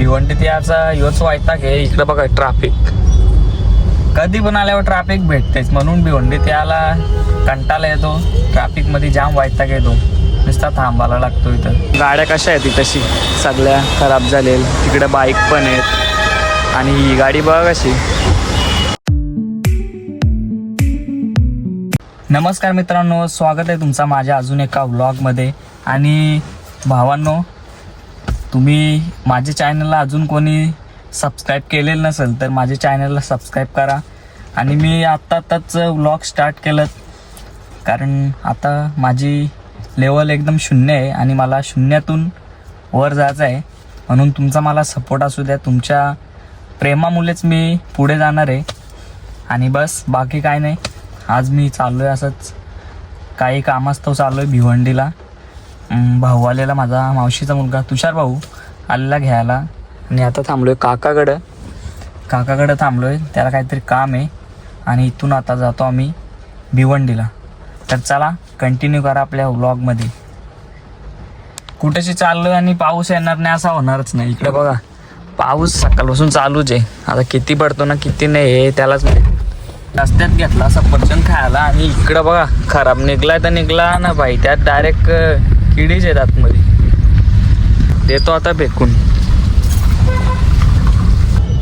भिवंडीत याचा योच वैताग आहे. इकडे बघा ट्रॅफिक, कधी पण आल्यावर ट्रॅफिक भेटतेच, म्हणून भिवंडीत याला कंटाळा येतो. ट्रॅफिक मध्ये जाम वैताग येतो, नुसता थांबायला लागतो. इथं गाड्या कशा आहेत तशी सगळ्या खराब झालेल. तिकडे बाईक पण आहेत आणि ही गाडी बघा कशी. नमस्कार मित्रांनो, स्वागत आहे तुमचा माझ्या अजून एका व्लॉगमध्ये. आणि भावांनो, तुम्ही माझ्या चॅनलला अजून कोणी सबस्क्राईब केलेलं नसेल तर माझ्या चॅनलला सबस्क्राईब करा. आणि मी आत्ताच व्लॉग स्टार्ट केलं, कारण आता माझी लेवल एकदम शून्य आहे आणि मला शून्यातून वर जायचं आहे. म्हणून तुमचा मला सपोर्ट असू द्या. तुमच्या प्रेमामुळेच मी पुढे जाणार आहे. आणि बस बाकी काय नाही. आज मी चाललो आहे असंच काही कामास्तव चाललो आहे भिवंडीला. भाऊ आलेला, माझा मावशीचा मुलगा तुषार भाऊ आलेला घ्यायला. आणि आता थांबलो आहे काकाकडं थांबलो आहे, त्याला काहीतरी काम आहे. आणि इथून आता जातो आम्ही भिवंडीला. तर चला कंटिन्यू करा आपल्या व्लॉगमध्ये. कुठेशी चाललो आहे आणि पाऊस येणार नाही असं होणारच नाही. इकडे बघा पाऊस सकाळपासून चालूच आहे. आता किती पडतो ना किती नाही हे त्यालाच माहिती. रस्त्यात घेतला सफरचंद खायला आणि इकडं बघा खराब निघलाय तर निघला ना भाई, त्यात डायरेक्ट किडीच आहेत आतमध्ये. देतो आता फेकून.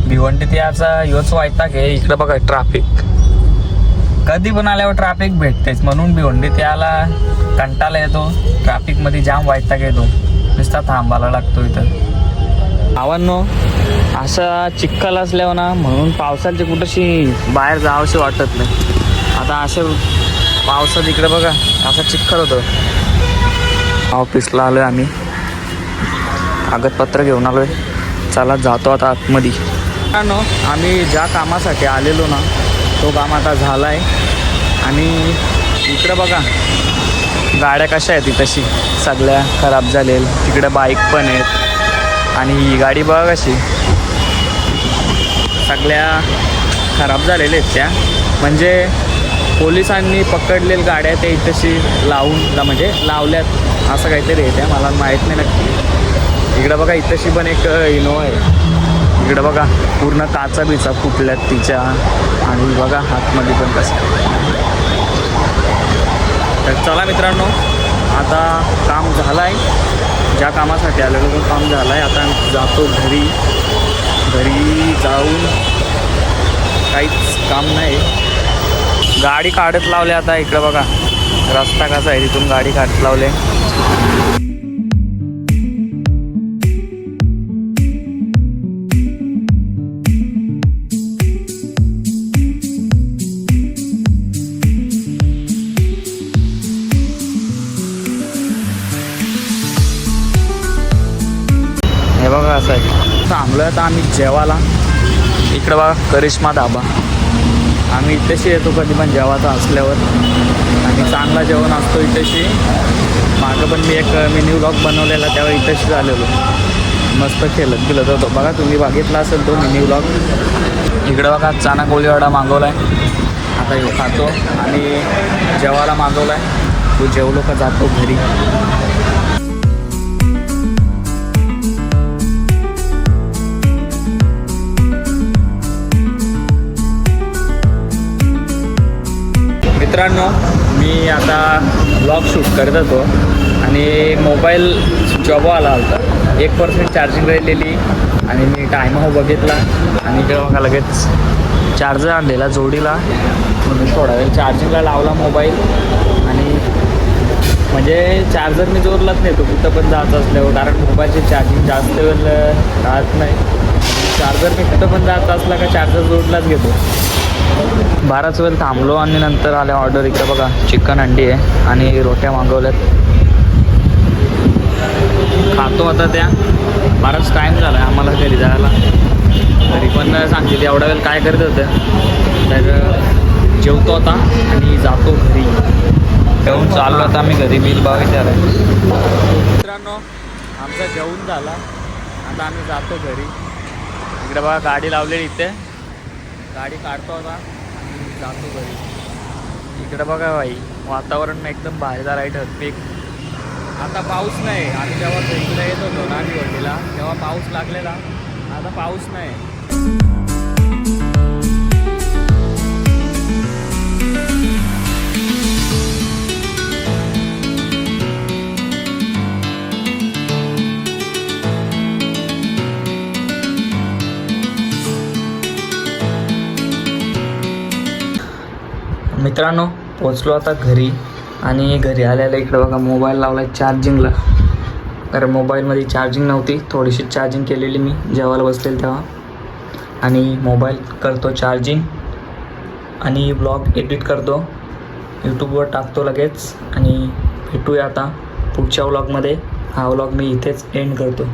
भिवंडीत याचा योच वैताग आहे. इकडं बघा ट्रॅफिक, कधी पण आल्यावर ट्रॅफिक भेटतेच, म्हणून भिवंडीत याला कंटाळा येतो. ट्रॅफिकमध्ये जाम वैताग येतो, नुसता थांबायला लागतो. इथं आव्हानो असा चिखल असल्यावर ना, म्हणून पावसाची कुठेशी बाहेर जावंशी वाटत नाही. आता असे पावसात इकडे बघा असा चिखल होतं. ऑफिसला आलो आहे आम्ही, कागदपत्र घेऊन आलो आहे. चला जातो आता आतमध्ये. आम्ही ज्या कामासाठी आलेलो ना तो काम आता झाला आहे. आणि इकडं बघा गाड्या कशा आहेत तशी सगळ्या खराब झालेल. तिकडे बाईक पण आहेत आणि ही गाडी बघा कशी सगळ्या खराब झालेल्या आहेत. त्या म्हणजे पोलिसांनी पकडलेल्या गाड्या त्या इथंशी म्हणजे लावल्यात असं काहीतरी आहे. त्या मला माहीत नाही नक्की. इकडं बघा इथंशी पण एक इनोवा आहे. इकडं बघा पूर्ण काचा बिचा फुटल्यात तिच्या. आणि बघा हातमध्ये पण कसं. तर चला मित्रांनो, आता काम झालं आहे. ज्या कामासाठी आलेलो तो काम झालं आहे. आता जातो घरी जाऊन काहीच काम नाही. गाडी काढत लावले आता. इकडं बघा रस्ता कसा आहे, तिथून गाडी काढत लावले. हे बघा असं आहे. थांबलो आता आम्ही जेवायला. इकडं बघा करिश्मा धाबा. आम्ही इथेशी येतो कधी पण जेवायचं असल्यावर, आणि चांगला जेवण असतो इथेशी. मागं पण मी एक मिनी व्लॉग बनवलेला तेव्हा इथेशी आलेलो, मस्त खेळत होतो. बघा तुम्ही बघितला असेल तो मिनी व्लॉग. इकडं बघा चाना कोळीवाडा मागवला आहे. आता येऊ खातो. आणि जेवायला मागवला आहे. तू जेवलो का जातो घरी. मित्रांनो, मी आता ब्लॉग शूट करत होतो आणि मोबाईल स्विच ऑफ आला होता. 1% चार्जिंग राहिलेली. आणि मी टायमावर बघितला आणि तेव्हा लगेच चार्जर आणलेला जोडीला. म्हणून थोडा वेळ चार्जिंगला लावला मोबाईल. आणि म्हणजे चार्जर मी जोडलाच नाही तो कुठं पण जायचं असल्यावर, कारण मोबाईलची चार्जिंग जास्त वेळ राहत नाही. चार्जर मी कुठं पण जायचं असला का चार्जर जोडलाच घेतो. बराच वेळ थांबलो आणि नंतर आल्या ऑर्डर. इकडं बघा चिकन अंडी आहे आणि रोट्या मागवल्यात. खातो आता. त्या बराच टाईम झाला आहे आम्हाला घरी जायला. तरी पण सांगते ते एवढा वेळ काय करत होतं. तर जेवतो आता आणि जातो घरी. जेवून चाललो आता आम्ही घरी. बिल बघायचं आहे. मित्रांनो, आमचा जेवून झाला. आता आम्ही जातो घरी. इकडे बघा गाडी लावलेली इथे. गाडी काढतो आता आणि जातो घरी. इकडे बघा भाई वातावरण एकदम भारी झालं आहे. ढगपीक. आता पाऊस नाही. आम्ही जेव्हा इकडे येत होतो ना भिवंडीला तेव्हा पाऊस लागलेला. आता पाऊस नाही. मित्रांनो, पोचलो आता घरी. आणि घरी आल्याला इकडे बघा मोबाईल लावला आहे चार्जिंगला. तर मोबाईलमध्ये चार्जिंग नव्हती, थोडीशी चार्जिंग केलेली मी जेवायला बसलेली तेव्हा. आणि मोबाईल करतो चार्जिंग आणि ब्लॉग एडिट करतो, यूट्यूबवर टाकतो लगेच. आणि भेटूया आता पुढच्या व्लॉगमध्ये. हा व्लॉग मी इथेच एंड करतो.